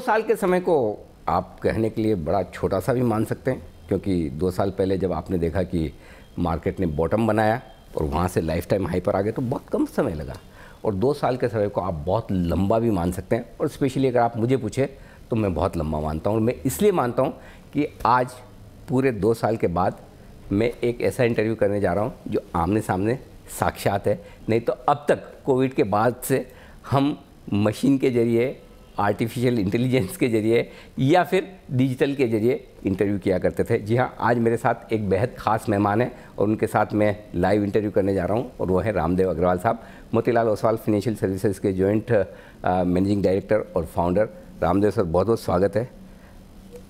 साल के समय को आप कहने के लिए बड़ा छोटा सा भी मान सकते हैं, क्योंकि 2 साल पहले जब आपने देखा कि मार्केट ने बॉटम बनाया और वहाँ से लाइफ टाइम हाई पर आ गए तो बहुत कम समय लगा, और 2 साल के समय को आप बहुत लंबा भी मान सकते हैं। और स्पेशली अगर आप मुझे पूछे तो मैं बहुत लंबा मानता हूँ। मैं इसलिए मानता हूँ कि आज पूरे 2 साल के बाद मैं एक ऐसा इंटरव्यू करने जा रहा हूँ जो आमने सामने साक्षात है। नहीं तो अब तक कोविड के बाद से हम मशीन के ज़रिए, आर्टिफिशियल इंटेलिजेंस के ज़रिए या फिर डिजिटल के ज़रिए इंटरव्यू किया करते थे। जी हाँ, आज मेरे साथ एक बेहद ख़ास मेहमान है और उनके साथ मैं लाइव इंटरव्यू करने जा रहा हूँ, और वो है रामदेव अग्रवाल साहब, मोतीलाल ओसवाल फाइनेंशियल सर्विसेज के जॉइंट मैनेजिंग डायरेक्टर और फाउंडर। रामदेव सर, बहुत बहुत स्वागत है।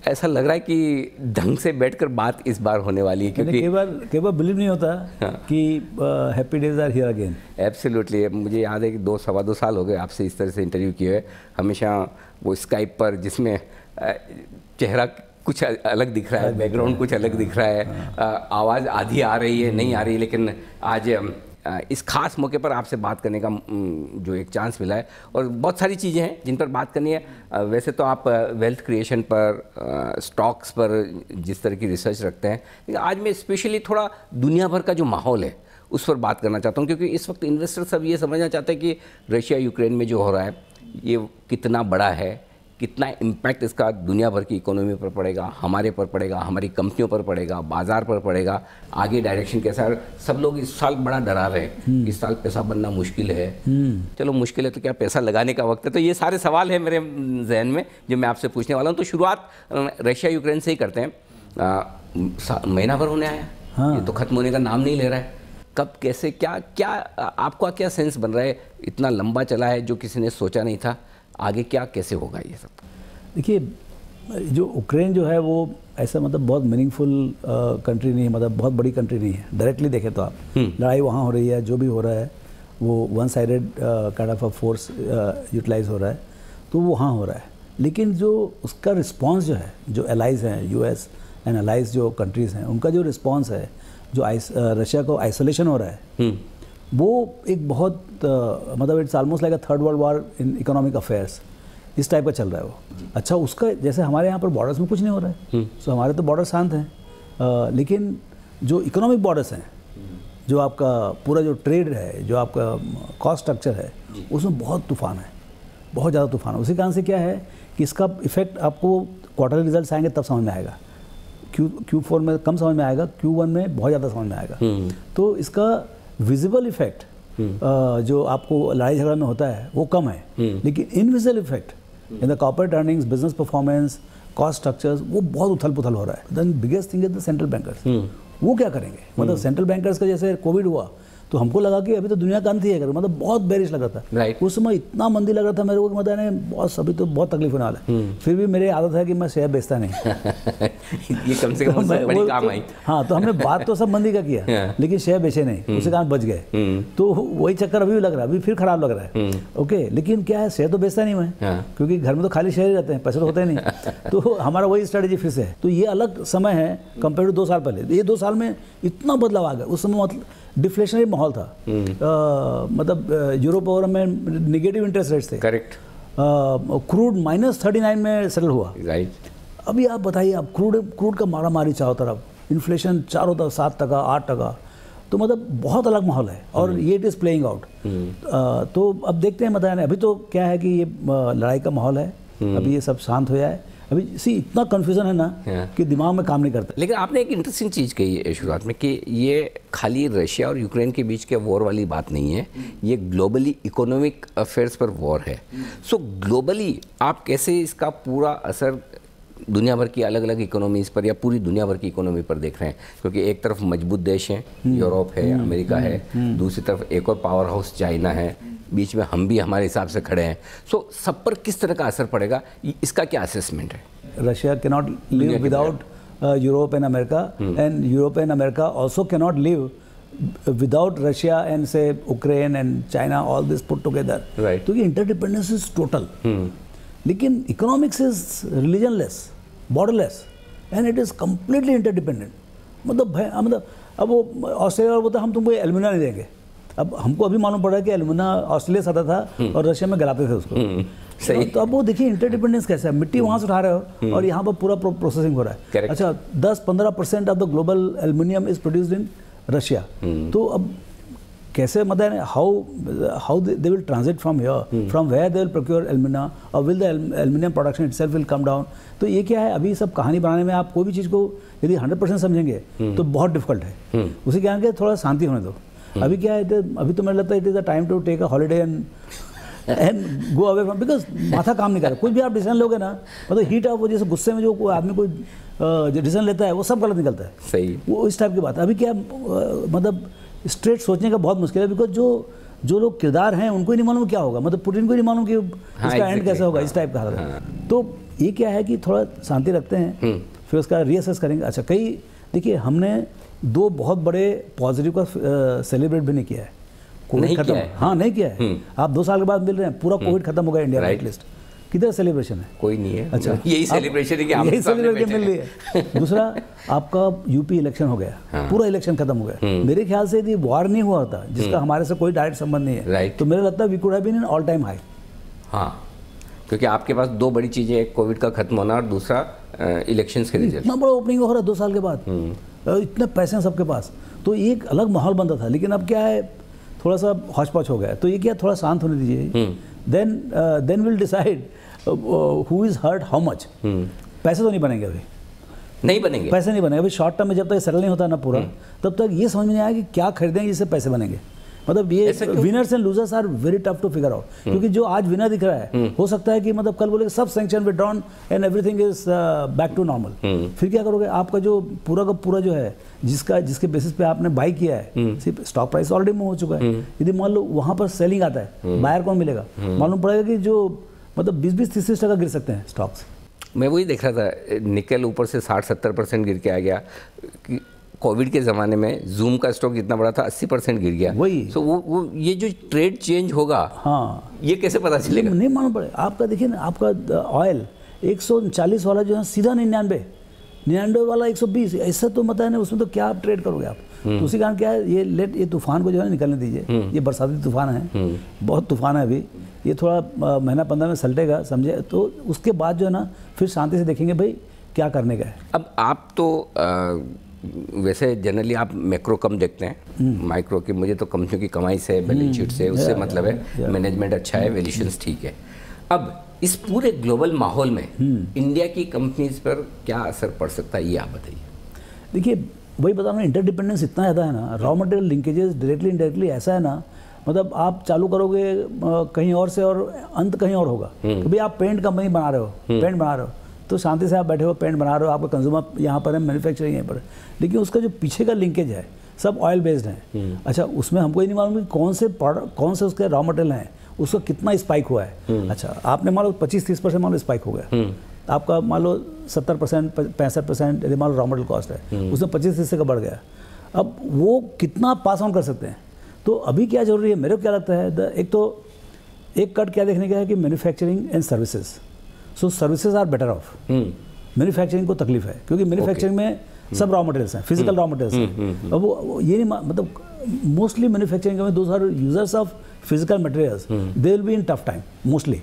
ऐसा लग रहा है कि ढंग से बैठकर बात इस बार होने वाली है, क्योंकि कई बार बिलीव नहीं होता कि happy days are here again. Absolutely. मुझे याद है कि 2-2.25 साल हो गए आपसे इस तरह से इंटरव्यू किए हुए। हमेशा वो स्काइप पर जिसमें चेहरा कुछ अलग दिख रहा है, बैकग्राउंड कुछ अलग दिख रहा है, आवाज़ आधी आ रही है, नहीं आ रही, लेकिन आज इस खास मौके पर आपसे बात करने का जो एक चांस मिला है, और बहुत सारी चीज़ें हैं जिन पर बात करनी है। वैसे तो आप वेल्थ क्रिएशन पर, स्टॉक्स पर जिस तरह की रिसर्च रखते हैं, लेकिन आज मैं स्पेशली थोड़ा दुनिया भर का जो माहौल है उस पर बात करना चाहता हूँ, क्योंकि इस वक्त इन्वेस्टर सब ये समझना चाहते हैं कि रशिया यूक्रेन में जो हो रहा है ये कितना बड़ा है, कितना इम्पैक्ट इसका दुनिया भर की इकोनॉमी पर पड़ेगा, हमारे पर पड़ेगा, हमारी कंपनियों पर पड़ेगा, बाजार पर पड़ेगा, आगे डायरेक्शन कैसा है। सब लोग इस साल बड़ा डरा रहे हैं, इस साल पैसा बनना मुश्किल है। चलो मुश्किल है तो क्या, पैसा लगाने का वक्त है। तो ये सारे सवाल हैं मेरे जहन में जो मैं आपसे पूछने वाला हूँ। तो शुरुआत रशिया यूक्रेन से ही करते हैं। महीना भर होने आया, हाँ। ये तो खत्म होने का नाम नहीं ले रहा है। कब, कैसे, क्या आपका क्या सेंस बन रहा है? इतना लंबा चला है जो किसी ने सोचा नहीं था, आगे क्या कैसे होगा ये सब? देखिए, जो यूक्रेन जो है वो ऐसा मतलब बहुत मीनिंगफुल कंट्री नहीं है, मतलब बहुत बड़ी कंट्री नहीं है। डायरेक्टली देखें तो आप लड़ाई वहाँ हो रही है, जो भी हो रहा है वो one sided kind of a force utilise हो रहा है, तो वो वहाँ हो रहा है। लेकिन जो उसका रिस्पांस जो है, जो एलाइज हैं, यूएस एंड एलाइज जो कंट्रीज़ हैं, उनका जो रिस्पांस है, जो रशिया को आइसोलेशन हो रहा है, वो एक बहुत मतलब it's almost like a third world war in economic affairs, इस टाइप का चल रहा है वो। अच्छा, उसका जैसे हमारे यहाँ पर बॉर्डर्स में कुछ नहीं हो रहा है, सो हमारे तो बॉर्डर शांत हैं, लेकिन जो इकोनॉमिक बॉर्डर्स हैं, जो आपका पूरा जो ट्रेड है, जो आपका कॉस्ट स्ट्रक्चर है, उसमें बहुत तूफान है, बहुत ज़्यादा तूफान है। उसी कारण से क्या है कि इसका इफेक्ट आपको क्वार्टरली रिजल्ट आएंगे तब समझ में आएगा। Q4 में कम समझ में आएगा, Q1 में बहुत ज़्यादा समझ में आएगा। तो इसका विजिबल इफेक्ट जो आपको लड़ाई झगड़ा में होता है वो कम है, लेकिन invisible effect in the corporate earnings, business performance, cost structures, वो बहुत उथल पुथल हो रहा है। Then biggest thing is the central bankers. वो क्या करेंगे? मतलब सेंट्रल बैंकर्स का जैसे कोविड हुआ तो हमको लगा कि अभी तो दुनिया का अंत ही है, मतलब बहुत बेरिश लग रहा था। right. उस समय इतना मंदी लग रहा था मेरे को, मतलब बहुत सभी तो बहुत तकलीफ होने वाला है। फिर भी मेरी आदत है कि मैं शेयर बेचता नहीं। ये कम से कम तो बड़ी काम आई। हाँ, तो हमने बात तो सब मंदी का किया, लेकिन शेयर बेचे नहीं, उसी कारण बच गए। तो वही चक्कर अभी भी लग रहा है, अभी फिर खराब लग रहा है। ओके, लेकिन क्या है, शेयर तो बेचता नहीं मैं, क्योंकि घर में तो खाली शेयर ही रहते हैं, पैसे तो होते नहीं। तो हमारा वही स्ट्रेटेजी फिर से है। तो ये अलग समय है कंपेयर टू 2 साल पहले। ये 2 साल में इतना बदलाव आ गया। उस समय मतलब डिफ्लेशनरी माहौल था, मतलब यूरोप और में नेगेटिव इंटरेस्ट रेट्स थे। करेक्ट। क्रूड -39 में सेटल हुआ। राइट। अभी आप बताइए, आप क्रूड का मारा मारी चारों तरफ, इन्फ्लेशन चारों तरफ 7%, 8%, तो मतलब बहुत अलग माहौल है, और ये इट इज़ प्लेइंग आउट। तो अब देखते हैं, मतलब अभी तो क्या है कि ये लड़ाई का माहौल है, अभी ये सब शांत हो जाए। अभी इतना कन्फ्यूजन है ना कि दिमाग में काम नहीं करता। लेकिन आपने एक इंटरेस्टिंग चीज़ कही है शुरुआत में कि ये खाली रशिया और यूक्रेन के बीच के वॉर वाली बात नहीं है, ये ग्लोबली इकोनॉमिक अफेयर्स पर वॉर है। सो ग्लोबली आप कैसे इसका पूरा असर दुनिया भर की अलग अलग इकोनॉमीज़ पर या पूरी दुनिया भर की इकोनॉमी पर देख रहे हैं? क्योंकि एक तरफ मजबूत देश हैं, यूरोप है, अमेरिका है, दूसरी तरफ एक और पावर हाउस चाइना है, बीच में हम भी हमारे हिसाब से खड़े हैं। सो सब पर किस तरह का असर पड़ेगा, इसका क्या असेसमेंट है? Russia cannot live without Europe and America, and Europe and America also cannot live without Russia and say Ukraine and China, all this put together. Right. तो ये interdependence is total. लेकिन economics is religionless, borderless, and it is completely interdependent. मतलब अब वो Australia और बोलता हम तुमको एल्यूमिना नहीं देंगे। अब हमको अभी मालूम पड़ा है कि एल्यूमिना ऑस्ट्रेलिया से आता था और रशिया में गलाते थे उसको। सही। तो अब वो देखिए इंटरडिपेंडेंस कैसा है, मिट्टी वहाँ से उठा रहे हो और यहाँ पर पूरा प्रोसेसिंग हो रहा है। Correct. अच्छा 10-15% of the global aluminium is produced in Russia. तो अब कैसे मतलब how they will transit from here, from where they will procure alumina और will the aluminium production itself will come down. तो ये क्या है, अभी सब कहानी बनाने में आप कोई भी चीज़ को यदि 100% समझेंगे तो बहुत डिफिकल्ट है। उसी कारण के थोड़ा शांति होने दो। अभी क्या है, अभी तो मुझे लगता है it is a time to take a holiday and go away from, because माथा काम नहीं कर रहा। कुछ भी आप डिसीजन लोगे ना, मतलब हीट ऑफ वजह से गुस्से में जो कोई आदमी कोई डिसीजन लेता है वो सब गलत निकलता है। सही, वो इस टाइप की बात है। अभी क्या मतलब स्ट्रेट सोचने का बहुत मुश्किल है, बिकॉज जो लोग किरदार हैं उनको ही नहीं मालूम क्या होगा, मतलब पुतिन को नहीं मालूम कि इसका एंड कैसे होगा, इस टाइप का हाल है। तो ये क्या है कि थोड़ा शांति रखते हैं, फिर उसका रीअसेस करेंगे। अच्छा कई देखिए हमने 2 बहुत बड़े पॉजिटिव का सेलिब्रेट भी नहीं किया है। कोविड खत्म, हाँ नहीं किया है। आप 2 साल के बाद मिल रहे हैं, पूरा कोविड खत्म हो गया इंडिया में एटलीस्ट। किधर सेलिब्रेशन है? कोई नहीं है। अच्छा यही सेलिब्रेशन है कि हम यही सेलिब्रेशन मिल रही है। दूसरा आपका यूपी इलेक्शन हो गया, पूरा इलेक्शन खत्म हो गया। मेरे ख्याल से यदि वॉर नहीं हुआ होता, जिसका हमारे से कोई डायरेक्ट संबंध नहीं है, तो मेरे लगता है we could have been in all time high. हाँ, क्योंकि आपके पास 2 बड़ी चीजें, एक कोविड का खत्म होना और दूसरा इलेक्शंस के रिजल्ट। इतना बड़ा ओपनिंग हो रहा है 2 साल के बाद, इतने पैसे हैं सबके पास, तो एक अलग माहौल बनता था। लेकिन अब क्या है, थोड़ा सा हौच पौच हो गया। तो ये क्या, थोड़ा शांत होने दीजिए, then will decide who is hurt how much. पैसे तो नहीं बनेंगे अभी, नहीं बनेंगे, पैसे नहीं बनेंगे अभी। शॉर्ट टर्म में जब तक सेटल नहीं होता ना पूरा, तब तक ये समझ में नहीं आया कि क्या खरीदेंगे जिससे पैसे बनेंगे। मतलब ये winners and losers are very tough to figure out, क्योंकि जो आज विनर दिख रहा है हो सकता है कि मतलब कल बोले सब sanction withdrawn and everything is back to normal. फिर क्या करोगे? आपका जो पूरा का पूरा जो है, जिसके बेसिस पे आपने बाई किया है, स्टॉक प्राइस ऑलरेडी मूव हो चुका है। यदि मान लो वहां पर सेलिंग आता है, बायर कौन मिलेगा? मालूम पड़ेगा कि जो मतलब 20-30% गिर सकते हैं स्टॉक्स। मैं वही देख रहा था, निकल ऊपर से 60-70% गिर के आ गया। कोविड के ज़माने में जूम का स्टॉक इतना बड़ा था, 80% गिर गया। वही तो वो ये जो ट्रेड चेंज होगा, हाँ, ये कैसे पता चलेगा? नहीं मालूम पड़ेगा। आपका देखिए ना, आपका ऑयल 140 वाला जो है सीधा 99 वाला 120, ऐसा तो मत है ना, उसमें तो क्या आप ट्रेड करोगे आप? तो उसी कारण क्या है, ये तूफान को जो है निकलने दीजिए। ये बरसाती तूफान है, बहुत तूफान है अभी। ये थोड़ा महीना 15 में सलटेगा, समझे? तो उसके बाद जो है ना, फिर शांति से देखेंगे भाई क्या करने का है। अब आप तो वैसे जनरली आप मैक्रो कम देखते हैं, माइक्रो की मुझे तो कंपनियों की कमाई से, बैलेंस शीट से, उससे मतलब है, मैनेजमेंट अच्छा है, वैल्यूएशंस ठीक है। अब इस पूरे ग्लोबल माहौल में इंडिया की कंपनीज पर क्या असर पड़ सकता है, ये आप बताइए। देखिए वही बता रहा हूँ, इंटरडिपेंडेंस इतना ज़्यादा है ना, raw material linkages directly indirectly ऐसा है ना, मतलब आप चालू करोगे कहीं और से और अंत कहीं और होगा। तो भाई आप पेंट कंपनी बना रहे हो, पेंट बना रहे हो, तो शांति से आप बैठे हो, पेंट बना रहे हो, आपका कंज्यूमर यहाँ पर है, मैन्युफैक्चरिंग यहाँ पर है, लेकिन उसका जो पीछे का लिंकेज है सब ऑयल बेस्ड है। अच्छा, उसमें हमको ये नहीं मालूम कि कौन से उसके रॉ मटेरियल हैं, उसका कितना स्पाइक हुआ है। अच्छा, आपने मान लो 25-30% मान लो स्पाइक हो गया, आपका मान लो 70% 65% यदि मान लो रॉ मटेरियल कॉस्ट है, उसमें 25-30 का बढ़ गया। अब वो कितना पास ऑन कर सकते हैं? तो अभी क्या जरूरी है, मेरे को क्या लगता है, एक कट क्या देखने का है कि manufacturing and services. So services are better off, manufacturing को तकलीफ है, क्योंकि मैन्युफैक्चरिंग में सब रॉ मटेरियल्स हैं, फिजिकल रॉ मटेरियल्स हैं। अब वो ये नहीं मतलब मोस्टली मैन्युफैक्चरिंग में those are users of physical materials, they will be in tough time mostly.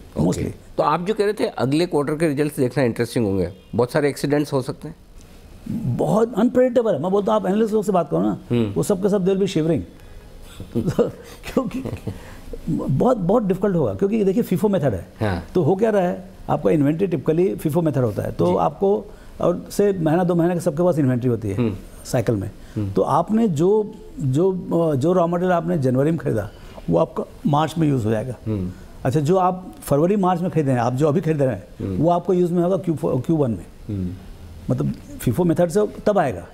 तो आप जो कह रहे थे अगले क्वार्टर के रिजल्ट्स देखना इंटरेस्टिंग होंगे, बहुत सारे एक्सीडेंट्स हो सकते हैं, बहुत अनप्रेडिक्टेबल है। मैं बोलता हूँ आप एनालिस्ट लोग से बात करो ना, वो सब के सब दे विल बी शिवरिंग क्योंकि बहुत डिफिकल्ट होगा, क्योंकि देखिए फीफो मेथड है। हाँ। तो हो क्या रहा है, आपका इन्वेंट्री टिपिकली फीफो मेथड होता है, तो आपको और से महीना 2 महीने के सबके पास इन्वेंट्री होती है साइकिल में। तो आपने जो रॉ मटेरियल आपने जनवरी में खरीदा वो आपका मार्च में यूज़ हो जाएगा। अच्छा, जो आप फरवरी मार्च में खरीदे हैं, आप जो अभी खरीद रहे हैं वो आपको यूज़ में होगा Q1 में। मतलब फीफो मेथड से तब आएगा,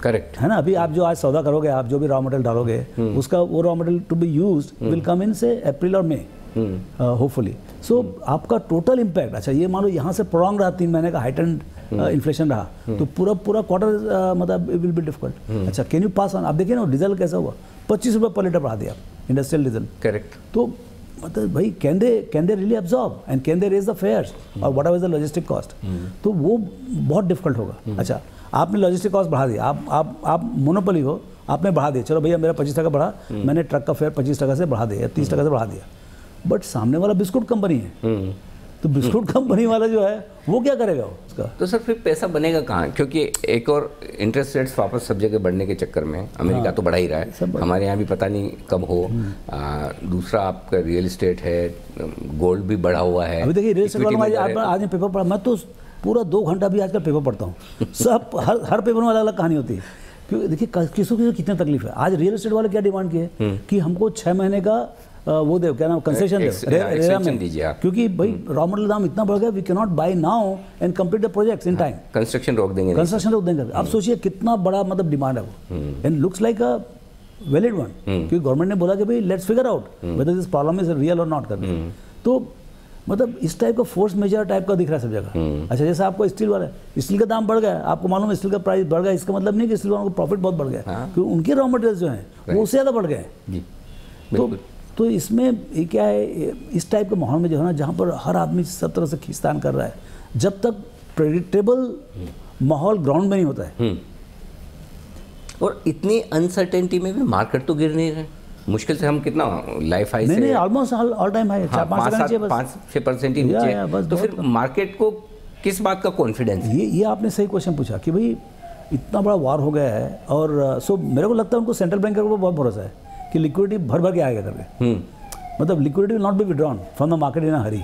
करेक्ट है ना? अभी आप जो आज सौदा करोगे, आप जो भी रॉ मटेरियल डालोगे, उसका वो raw material to be used will come in से अप्रैल और मई होपफुली। सो आपका टोटल इम्पैक्ट, अच्छा ये मान लो यहाँ से प्रोलॉन्ग रहा 3 महीने का हाइटेंड इन्फ्लेशन रहा, तो पूरा क्वार्टर मतलब इट विल बी डिफिकल्ट। अच्छा, कैन यू पास ऑन? आप देखिए ना डीजल कैसा हुआ, 25 रुपये पर लीटर बढ़ा दिया इंडस्ट्रियल डीजल। करेक्ट। तो मतलब भाई can they really absorb and can they raise the fares और whatever the logistic cost? तो वो बहुत डिफिकल्ट होगा। अच्छा, आपने लॉजिस्टिक कॉस्ट बढ़ा दिया, आप मोनोपोली हो, आपने बढ़ा दिया, चलो भैया मेरा 25 टका बढ़ा, मैंने ट्रक का फेयर 25 टका से बढ़ा दिया, 30 टका से बढ़ा दिया। बट सामने वाला बिस्कुट कंपनी है, तो बिस्कुट कंपनी वाला जो है वो क्या करेगा उसका? तो सर फिर पैसा बनेगा कहाँ? क्योंकि एक और इंटरेस्ट रेट्स वापस सब जगह बढ़ने के चक्कर में अमेरिका तो बढ़ा ही रहा है, हमारे यहाँ भी पता नहीं कब हो। दूसरा आपका रियल एस्टेट है, गोल्ड भी बढ़ा हुआ है। अभी देखिए रियल एस्टेट वाला आज पेपर पढ़ा, मैं तो पूरा 2 घंटा भी आजकल पेपर पढ़ता हूँ। सब हर पेपर में अलग अलग कहानी होती है, क्योंकि देखिए किसको कितनी तकलीफ है। आज रियल एस्टेट वाले क्या डिमांड किए कि हमको 6 महीने का वो दे, क्या नाम, कंसेशन दे, क्योंकि भाई रॉ मटेरियल दाम इतना बढ़ गया, we can not buy now and complete the projects in time. Construction रोक देंगे। आप सोचिए कितना बड़ा मतलब डिमांड है वो, and looks like a valid one, क्योंकि गवर्नमेंट ने बोला कि भाई let's figure out whether this problem is real और नॉट करके। तो मतलब इस टाइप का फोर्स मेजर टाइप का दिख रहा है सब जगह। अच्छा, जैसे आपको स्टील वाला, स्टील का दाम बढ़ गया, आपको मालूम है स्टील का प्राइस बढ़ गया, इसका मतलब नहीं कि स्टील वालों को प्रॉफिट बहुत बढ़ गया, क्योंकि उनके रॉ मटेरियल्स जो हैं वो उससे ज़्यादा बढ़ गए। तो इसमें ये क्या है, इस टाइप के माहौल में जो है ना, जहाँ पर हर आदमी सब तरह से खींचतान कर रहा है, जब तक प्रेडिक्टेबल माहौल ग्राउंड में नहीं होता है। और इतनी अनसर्टेनिटी में भी मार्केट तो गिर नहीं रहे, मुश्किल से हम कितना लाइफ हाई से नहीं ऑलमोस्ट ऑल टाइम हाई, 5-6% ही नीचे। तो फिर मार्केट को किस बात का कॉन्फिडेंस? ये आपने सही क्वेश्चन पूछा कि भाई इतना बड़ा वार हो गया है, और सो मेरे को लगता है उनको सेंट्रल बैंक को बहुत भरोसा है कि लिक्विडिटी भर भर के आएगा करके। मतलब liquidity will not be withdrawn from the market in a hurry.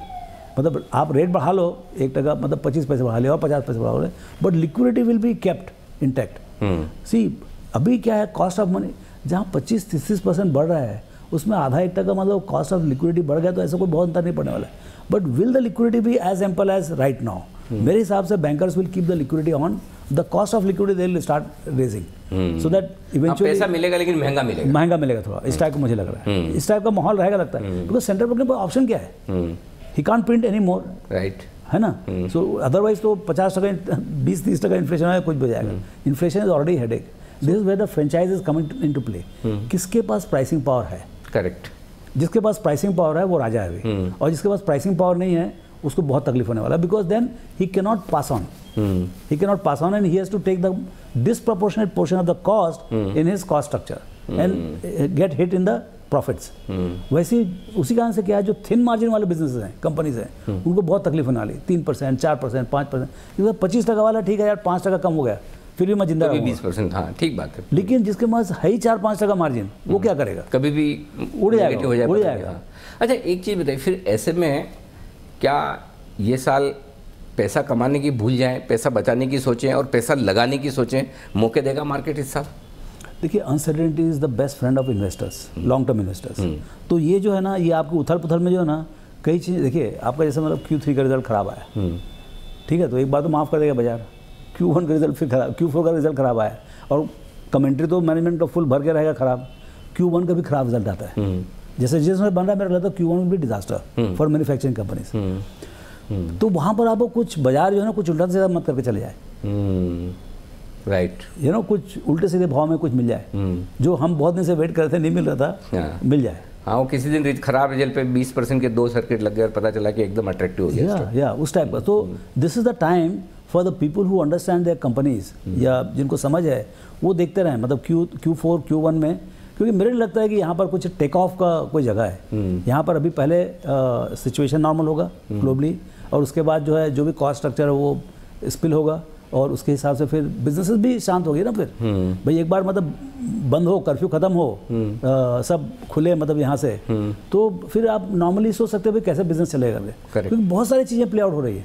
मतलब आप रेट बढ़ा लो 1%, मतलब 25 पैसे बढ़ा ले और 50 पैसे बढ़ा लो, but liquidity will be kept intact. See अभी क्या है, कॉस्ट ऑफ मनी जहाँ 25-30% बढ़ रहा है, उसमें आधा 1% मतलब कॉस्ट ऑफ लिक्विडिटी बढ़ गया, तो ऐसा कोई बहुत अंतर नहीं पड़ने वाला है। But will the liquidity be as ample as right now? मेरे हिसाब से bankers will keep the liquidity on, the cost of liquidity they will start raising, so that eventually पैसा मिलेगा, लेकिन महंगा मिलेगा थोड़ा। इस टाइप का मुझे लग रहा है, इस टाइप का माहौल रहेगा लगता है, बिकॉज सेंट्रल बैंक के पास ऑप्शन क्या है, he can't print any more, right, है ना। सो अदरवाइज तो 50%, 20-30% इन्फ्लेशन है, कुछ भी जाएगा। Inflation is already headache. This is where the franchise is coming into play. किसके पास प्राइसिंग पावर है? करेक्ट। जिसके पास प्राइसिंग पावर है वो राजा है अभी, और जिसके पास प्राइसिंग पावर नहीं है उसको बहुत तकलीफ होने वाला, because then he can not pass on, and he has to take the disproportionate portion of the cost in his cost structure and get hit in the profits. वैसे ही उसी कारण से क्या है, जो थिन मार्जिन वाले बिजनेस हैं, कंपनीज हैं, उनको बहुत तकलीफ होने वाली। 3%, 4%, 5%, 25% वाला ठीक है यार, 5% कम हो गया, फिर भी मैं जिंदा रहूंगा। 20%, हाँ ठीक बात है। लेकिन जिसके पास है ही 4-5% मार्जिन, वो क्या करेगा? कभी भी उड़ जाएगा। अच्छा, एक चीज़ बताइए, फिर ऐसे में क्या ये साल पैसा कमाने की भूल जाएं, पैसा बचाने की सोचें और पैसा लगाने की सोचें? मौके देगा मार्केट इस साल? देखिए, uncertainty is the best friend of investors, long term investors. तो ये जो है ना, ये आपको उथल पुथल में जो है ना, कई चीज़ें देखिए, आपका जैसे मतलब Q3 का रिजल्ट खराब आया, ठीक है, तो एक बार तो माफ़ कर देगा बाजार। Q1 का रिजल्ट फिर खराब, Q4 का रिजल्ट खराब आया, और कमेंट्री तो मैनेजमेंट का फुल भर के रहेगा खराब। Q1 का भी खराब रिजल्ट आता है, जैसे जिसमें बन रहा है, मेरा लगता है Q1 will be disaster for manufacturing companies. तो वहाँ पर आपको कुछ बाजार जो है ना, कुछ उल्टा सीधा मत करके चले जाए, राइट, यू नो, कुछ उल्टे सीधे भाव में कुछ मिल जाए, जो हम बहुत दिन से वेट कर रहे थे, नहीं मिल रहा था, मिल जाए। हाँ, वो किसी दिन खराब रिजल्ट पे 20% के 2 सर्किट लग गए और पता चला कि एकदम अट्रैक्टिव हो गया, या उस टाइप का। तो this is the time for the people who understand their companies, या जिनको समझ है वो देखते रहें, मतलब Q4, Q1 में, क्योंकि मेरे लगता है कि यहाँ पर कुछ टेक ऑफ का कोई जगह है। यहाँ पर अभी पहले सिचुएशन नॉर्मल होगा ग्लोबली, और उसके बाद जो है जो भी कॉस्ट स्ट्रक्चर है वो स्पिल होगा, और उसके हिसाब से फिर बिजनेसेस भी शांत हो गए ना। फिर भाई एक बार मतलब बंद हो, कर्फ्यू खत्म हो, सब खुले मतलब यहाँ से, तो फिर आप नॉर्मली सोच सकते हो भाई कैसे बिजनेस चलेगा, क्योंकि बहुत सारी चीज़ें प्ले आउट हो रही है।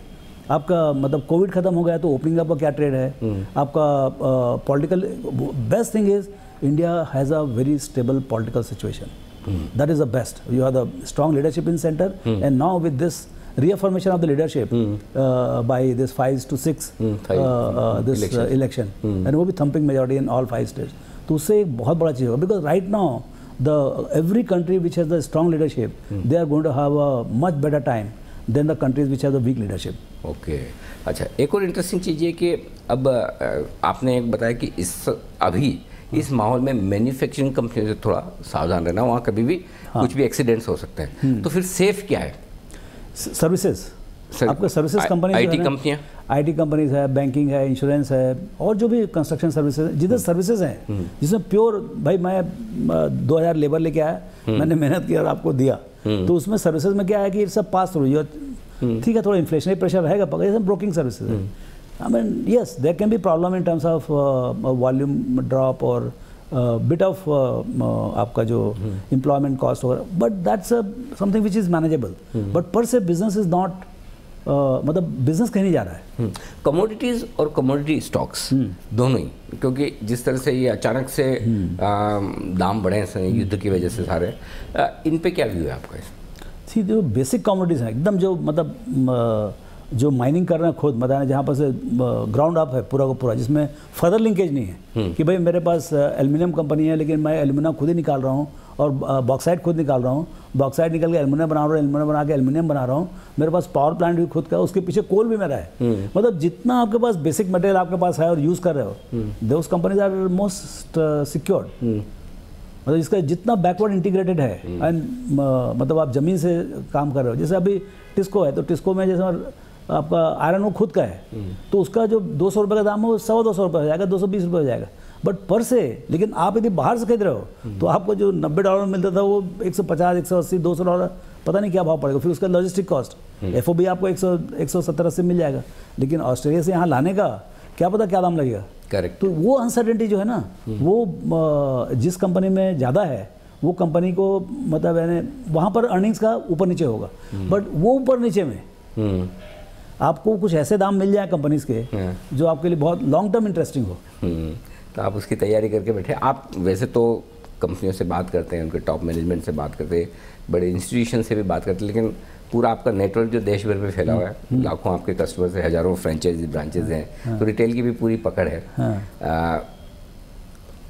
आपका मतलब कोविड खत्म हो गया तो ओपनिंग अप का क्या ट्रेड है, आपका political, best thing is India has a very stable political situation, that is the best. You have the strong leadership in centre, and now with this reaffirmation of the leadership by this 5 to 6 this election, and वो भी thumping majority in all 5 states, तो उससे एक बहुत बड़ा चीज़ होगा, because right now the every country which has the strong leadership they are going to have a much better time than the countries which have the weak leadership. Okay. अच्छा, एक और interesting चीज़ ये कि अब आपने एक बताया कि अभी इस माहौल में मैन्युफैक्चरिंग कंपनी से थोड़ा सावधान रहना, वहाँ कभी भी कुछ भी एक्सीडेंट्स हो सकते हैं, तो फिर सेफ क्या है? सर्विसेज आपका सर्विसेज कंपनी, IT कंपनियाँ, IT कंपनीज है, बैंकिंग है, इंश्योरेंस है, और जो भी कंस्ट्रक्शन सर्विसेज, जिधर सर्विसेज हैं जिसमें प्योर भाई मैं 2000 लेबर लेके आया, मैंने मेहनत की और आपको दिया, तो उसमें सर्विसेज में क्या है कि सब पास थ्रू, ठीक है थोड़ा इन्फ्लेशनरी प्रेशर रहेगा, पकड़ ब्रोकिंग सर्विसेज है। I mean yes there can be problem in terms of volume drop और बिट ऑफ आपका जो एम्प्लॉयमेंट कॉस्ट वगैरह, but that's something which is manageable, but per se business is not, मतलब business कहीं नहीं जा रहा है। कमोडिटीज़ और कमोडिटी स्टॉक्स दोनों ही, क्योंकि जिस तरह से ये अचानक से दाम बढ़े हैं युद्ध की वजह से सारे, इन पे क्या व्यू है आपका? सी जो बेसिक कमोडिटीज़ हैं एकदम, जो मतलब जो माइनिंग कर रहे हैं खुद, मतलब जहाँ पर से ग्राउंड अप है पूरा का पूरा, जिसमें फर्दर लिंकेज नहीं है कि भाई मेरे पास एल्युमिनियम कंपनी है लेकिन मैं एल्युमिनियम खुद ही निकाल रहा हूँ और बॉक्साइट खुद निकाल रहा हूँ, बॉक्साइट निकल के एल्युमिनियम बना रहा हूँ, एल्युमिनियम बना के एल्युमिनियम बना रहा हूँ, मेरे पास पावर प्लांट भी खुद का, उसके पीछे कोल भी मेरा है। मतलब जितना आपके पास बेसिक मटेरियल आपके पास है और यूज़ कर रहे हो, दोस कंपनीज आर मोस्ट सिक्योर्ड। मतलब इसका जितना बैकवर्ड इंटीग्रेटेड है, एंड मतलब आप ज़मीन से काम कर रहे हो, जैसे अभी टिस्को है, तो टिस्को में जैसे आपका आयरन वो खुद का है, तो उसका जो 200 रुपये का दाम है वो 225 रुपये हो जाएगा, 220 रुपये हो जाएगा, बट पर से। लेकिन आप यदि बाहर से खरीद रहे हो तो आपको जो $90 मिलता था वो 150, 180, $200 पता नहीं क्या भाव पड़ेगा, फिर उसका लॉजिस्टिक कॉस्ट, FOB आपको 170-180 मिल जाएगा, लेकिन ऑस्ट्रेलिया से यहाँ लाने का क्या पता क्या दाम लगेगा। करेक्ट। तो वो अनसर्टेनिटी जो है ना, वो जिस कंपनी में ज़्यादा है वो कंपनी को मतलब यानी वहाँ पर अर्निंग्स का ऊपर नीचे होगा, बट वो ऊपर नीचे में आपको कुछ ऐसे दाम मिल जाए कंपनीज के जो आपके लिए बहुत लॉन्ग टर्म इंटरेस्टिंग हो। तो आप उसकी तैयारी करके बैठे। आप वैसे तो कंपनियों से बात करते हैं, उनके टॉप मैनेजमेंट से बात करते हैं, बड़े इंस्टीट्यूशन से भी बात करते हैं, लेकिन पूरा आपका नेटवर्क जो देश भर में फैला हुआ है, लाखों आपके कस्टमर्स हैं, हज़ारों फ्रेंचाइजी ब्रांचेज हैं, तो रिटेल की भी पूरी पकड़ है।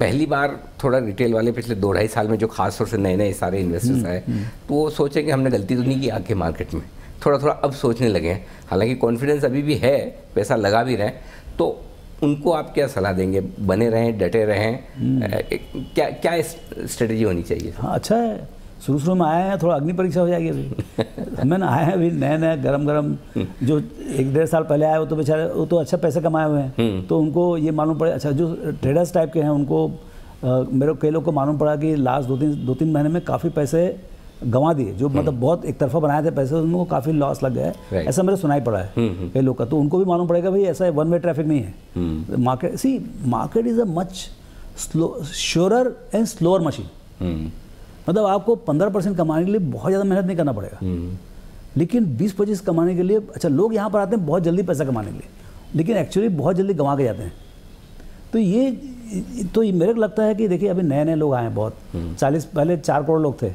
पहली बार थोड़ा रिटेल वाले पिछले 2-2.5 साल में जो खास तौर से नए नए सारे इन्वेस्टर्स आए, तो वो सोचें कि हमने गलती तो नहीं की आके मार्केट में, थोड़ा थोड़ा अब सोचने लगे हैं। हालांकि कॉन्फिडेंस अभी भी है, पैसा लगा भी रहे हैं, तो उनको आप क्या सलाह देंगे? बने रहें, डटे रहें, क्या स्ट्रेटजी होनी चाहिए? हाँ अच्छा है, शुरू में आए हैं, थोड़ा अग्नि परीक्षा हो जाएगी अभी। हमें ना आए हैं अभी नए गरम जो 1-1.5 साल पहले आए वो तो बेचारे, वो तो अच्छा पैसे कमाए हुए हैं, तो उनको ये मालूम पड़े। अच्छा जो ट्रेडर्स टाइप के हैं उनको मेरे कई लोग को मालूम पड़ा कि लास्ट 2-3 महीने में काफ़ी पैसे गंवा दिए, जो मतलब बहुत एक तरफा बनाए थे पैसे, उनको काफ़ी लॉस लग गया है, ऐसा मेरे सुनाई पड़ा है कई लोग का। तो उनको भी मालूम पड़ेगा भाई ऐसा वन वे ट्रैफिक नहीं है market. See market is a much surer and slower machine. मतलब आपको 15% कमाने के लिए बहुत ज़्यादा मेहनत नहीं करना पड़ेगा, लेकिन 20-25 कमाने के लिए, अच्छा लोग यहाँ पर आते हैं बहुत जल्दी पैसा कमाने के लिए, लेकिन एक्चुअली बहुत जल्दी गंवा के जाते हैं। तो ये मेरे को लगता है कि देखिए अभी नए नए लोग आए हैं बहुत, 40 पहले 4 करोड़ लोग थे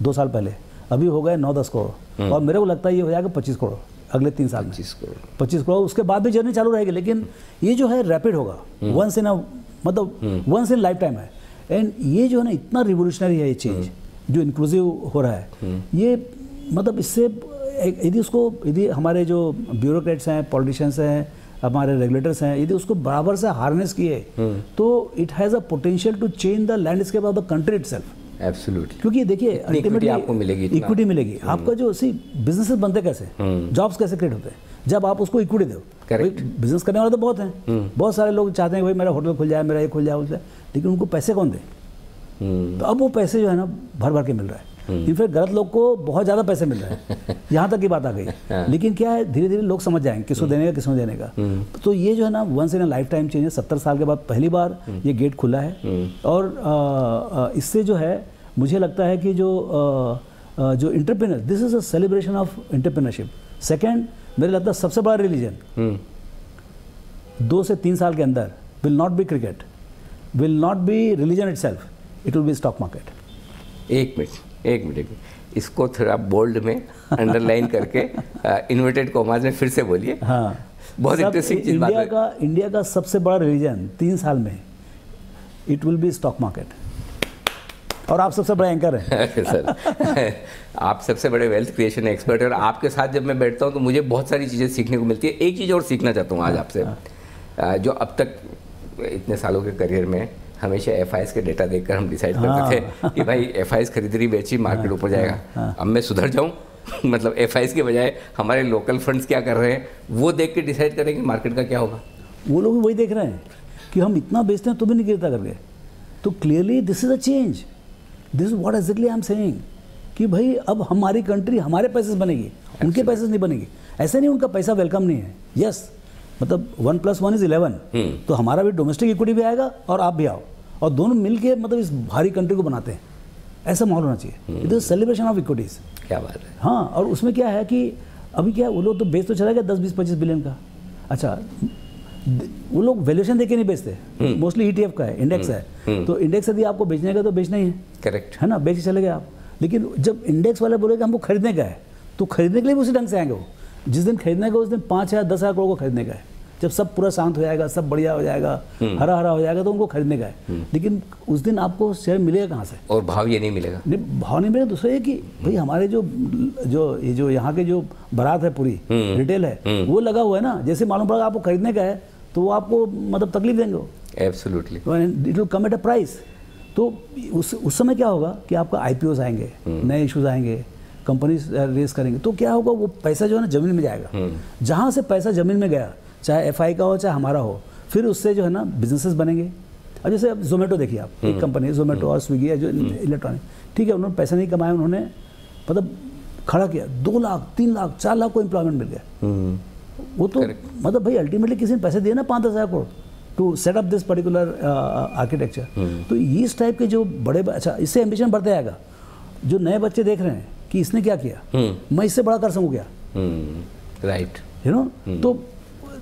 2 साल पहले, अभी हो गए 9-10 करोड़, और मेरे को लगता है ये हो जाएगा 25 करोड़ अगले 3 साल में। 25 करोड़ उसके बाद भी जर्नी चालू रहेगी, लेकिन ये जो है रैपिड होगा, वंस इन लाइफ टाइम है। एंड ये जो है ना इतना रिवोल्यूशनरी है ये चेंज जो इंक्लूसिव हो रहा है, ये मतलब इससे यदि हमारे जो ब्यूरोक्रेट्स हैं, पॉलिटिशियंस हैं, हमारे रेगुलेटर्स हैं, यदि उसको बराबर से हार्नेस किए तो it has a potential to change the landscape of the country itself. Absolutely, क्योंकि देखिए अल्टीमेटली आपको मिलेगी, इक्विटी मिलेगी आपका। जो बिजनेसेस बनते कैसे, जॉब्स कैसे क्रिएट होते हैं, जब आप उसको इक्विटी दो। बिजनेस करने वाले तो बहुत हैं, बहुत सारे लोग चाहते हैं भाई मेरा होटल खुल जाए, मेरा ये खुल जाए, लेकिन उनको पैसे कौन दे? तो अब वो पैसे जो है ना भर भर के मिल रहा है। इनफैक्ट गलत लोग को बहुत ज़्यादा पैसे मिल रहे हैं, यहाँ तक की बात आ गई। लेकिन क्या है, धीरे धीरे लोग समझ जाएंगे किसको देने का किसको देने का। तो ये जो है ना once in a lifetime change है। 70 साल के बाद पहली बार ये गेट खुला है, और इससे जो है मुझे लगता है कि जो entrepreneur, this is a celebration of entrepreneurship. Second, मेरे लगता है सबसे बड़ा रिलीजन 2 से 3 साल के अंदर will not B cricket, will not B religion itself, it will be stock market. एक मिनट इसको थोड़ा बोल्ड में अंडरलाइन करके इन्वर्टेड कॉमास में फिर से बोलिए। हाँ, बहुत इंटरेस्टिंग चीज बात है। इंडिया का सबसे बड़ा रिलीजन 3 साल में it will be stock market. और आप सबसे बड़े एंकर हैं। सर आप सबसे बड़े वेल्थ क्रिएशन एक्सपर्ट हैं, और आपके साथ जब मैं बैठता हूं तो मुझे बहुत सारी चीज़ें सीखने को मिलती है। एक चीज़ और सीखना चाहता हूं आज आपसे, जो अब तक इतने सालों के करियर में हमेशा FIs के डेटा देखकर हम डिसाइड करते थे कि भाई FIs खरीद रही बेची मार्केट ऊपर जाएगा। अब मैं सुधर जाऊं मतलब FIs के बजाय हमारे लोकल फंड्स क्या कर रहे हैं वो देख के डिसाइड करेंगे मार्केट का क्या होगा। वो लोग भी वही देख रहे हैं कि हम इतना बेचते हैं तो भी नहीं गिरता करके। तो clearly this is a change, this is what exactly I am saying कि भाई अब हमारी कंट्री हमारे पैसे से बनेगी, उनके पैसे से नहीं बनेगी। ऐसे नहीं उनका पैसा वेलकम नहीं है। यस, मतलब 1 + 1 = 11, तो हमारा भी डोमेस्टिक इक्विटी भी आएगा और आप भी आओ, और दोनों मिलके मतलब इस भारी कंट्री को बनाते हैं। ऐसा माहौल होना चाहिए। It is celebration of equities. क्या बात है। हाँ, और उसमें क्या है कि अभी क्या वो लोग तो बेच तो चला गया 10-20-25 बिलियन का। अच्छा, वो लोग वैल्यूएशन देके नहीं बेचते, मोस्टली ETF का है, इंडेक्स है, तो इंडेक्स यदि आपको बेचने का तो बेचना ही है। करेक्ट है ना, बेच के चले गए आप। लेकिन जब इंडेक्स वाले बोले कि हमको खरीदने का है, तो खरीदने के लिए भी उसी ढंग से आएंगे। वो जिस दिन खरीदने का उस दिन 5 या 10 हज़ार करोड़ को खरीदने का है। जब सब पूरा शांत हो जाएगा, सब बढ़िया हो जाएगा, हरा हरा हो जाएगा, तो उनको खरीदने का है। लेकिन उस दिन आपको शेयर मिलेगा कहाँ से? और भाव ये नहीं मिलेगा। नहीं, भाव नहीं मिलेगा। दूसरा ये कि भाई हमारे जो यहाँ के जो बारात है पूरी रिटेल है, वो लगा हुआ है ना। जैसे मालूम पड़ा आपको खरीदने का है तो वो आपको मतलब तकलीफ देंगे। Absolutely, it will come at a price. तो उस समय क्या होगा कि आपका IPOs आएंगे, नए इश्यूज आएंगे, कंपनीज रेस करेंगे, तो क्या होगा, वो पैसा जो है ना जमीन में जाएगा। जहाँ से पैसा जमीन में गया, चाहे FI का हो चाहे हमारा हो, फिर उससे जो है ना बिजनेसेस बनेंगे। अब जैसे अब जोमेटो देखिए आप, एक कंपनी जोमेटो और स्विगी है जो इलेक्ट्रॉनिक, ठीक है, उन्होंने पैसा नहीं कमाया, उन्होंने मतलब खड़ा किया, 2 लाख 3 लाख 4 लाख को एम्प्लॉयमेंट मिल गया। वो तो मतलब भाई अल्टीमेटली किसी ने पैसे दिए ना 5-10 हज़ार crore to set up this particular architecture. तो इस टाइप के जो बड़े, अच्छा इससे एम्बिशन बढ़ते आएगा। जो नए बच्चे देख रहे हैं कि इसने क्या किया, मैं इससे बड़ा कर सकूँ क्या, राइट, यू नो।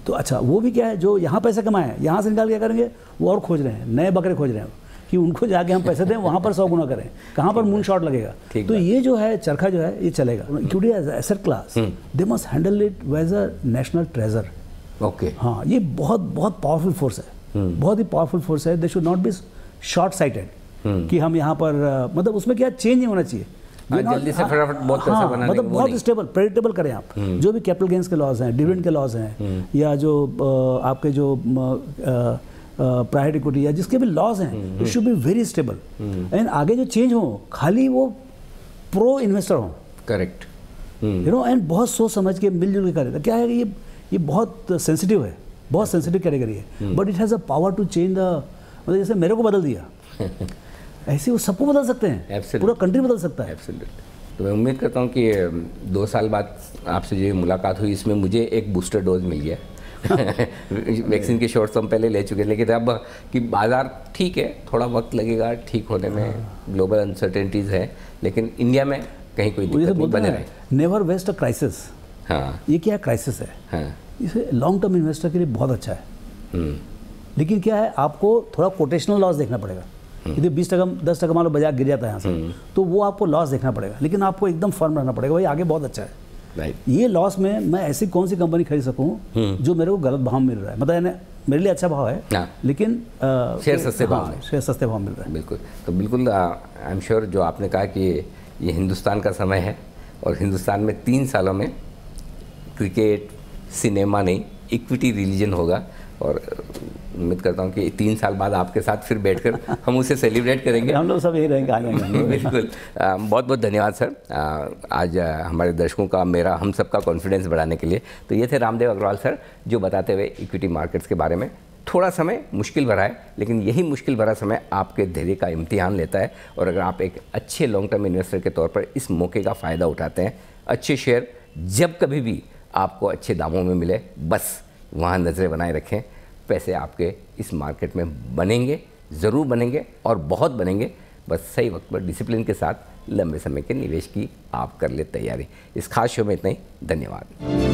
तो अच्छा वो भी क्या है, जो यहाँ पैसा कमाए यहाँ से निकाल क्या करेंगे, वो और खोज रहे हैं, नए बकरे खोज रहे हैं कि उनको जाके हम पैसे दें, वहाँ पर 100 गुना करें, कहाँ पर मून शॉट लगेगा। तो ये जो है चरखा जो है ये चलेगा। Equity as asset class, they must handle it as a national treasure. Okay, हाँ, ये बहुत बहुत पावरफुल फोर्स है, बहुत ही पावरफुल फोर्स है। They should not be short sighted कि हम यहाँ पर मतलब उसमें क्या चेंज नहीं होना चाहिए जल्दी से फटाफट बहुत पैसा बनाने, मतलब बहुत स्टेबल प्रेडिक्टेबल करें आप। जो भी कैपिटल गेन्स के लॉज हैं, डिविडेंड के लॉज हैं, या जो आपके जो प्राइवेट इक्विटी या जिसके भी लॉज हैं, it should be very stable. And आगे जो चेंज हो खाली वो प्रो इन्वेस्टर हो। करेक्ट, यू नो, एंड बहुत सोच समझ के मिलजुल के करें। क्या है कि ये बहुत सेंसिटिव है, बहुत सेंसिटिव कैटेगरी है, but it has a power to change the, मतलब जैसे मेरे को बदल दिया ऐसे वो सबको बदल सकते हैं, पूरा कंट्री बदल सकता है। तो मैं उम्मीद करता हूँ कि 2 साल बाद आपसे जो मुलाकात हुई इसमें मुझे एक बूस्टर डोज मिल गया। वैक्सीन के शॉट्स हम पहले ले चुके हैं, लेकिन अब कि बाज़ार ठीक है, थोड़ा वक्त लगेगा ठीक होने में, ग्लोबल अनसर्टेनिटीज़ है, लेकिन इंडिया में कहीं कोई दिक्कत नहीं बने रहे। Never waste a crisis. हाँ, ये क्या क्राइसिस है? हाँ, इसे लॉन्ग टर्म इन्वेस्टर के लिए बहुत अच्छा है। लेकिन क्या है, आपको थोड़ा कोटेशनल लॉस देखना पड़ेगा। यदि 20%-10% मान लो बाजार गिर जाता है यहाँ से, तो वो आपको लॉस देखना पड़ेगा। लेकिन आपको एकदम फर्म रहना पड़ेगा, भाई आगे बहुत अच्छा है। ये लॉस में मैं ऐसी कौन सी कंपनी खरीद सकूँ जो मेरे को गलत भाव मिल रहा है, मतलब मेरे लिए अच्छा भाव है लेकिन शेयर सस्ते भाव में, शेयर सस्ते भाव मिल रहा है। बिल्कुल, तो बिल्कुल आई एम श्योर जो आपने कहा कि ये हिंदुस्तान का समय है, और हिंदुस्तान में 3 सालों में क्रिकेट, सिनेमा नहीं, इक्विटी रिलीजन होगा। और उम्मीद करता हूँ कि 3 साल बाद आपके साथ फिर बैठकर हम उसे सेलिब्रेट करेंगे। हम लोग सब यही रहेंगे आगे। बिल्कुल, बहुत बहुत धन्यवाद सर, आज हमारे दर्शकों का, मेरा, हम सब का कॉन्फिडेंस बढ़ाने के लिए। तो ये थे रामदेव अग्रवाल सर, जो बताते हुए इक्विटी मार्केट्स के बारे में। थोड़ा समय मुश्किल भरा है, लेकिन यही मुश्किल भरा समय आपके धैर्य का इम्तिहान लेता है। और अगर आप एक अच्छे लॉन्ग टर्म इन्वेस्टर के तौर पर इस मौके का फ़ायदा उठाते हैं, अच्छे शेयर जब कभी भी आपको अच्छे दामों में मिले, बस वहाँ नज़रें बनाए रखें। पैसे आपके इस मार्केट में बनेंगे, ज़रूर बनेंगे, और बहुत बनेंगे। बस सही वक्त पर डिसिप्लिन के साथ लंबे समय के निवेश की आप कर ले तैयारी। इस खास शो में इतना ही, धन्यवाद।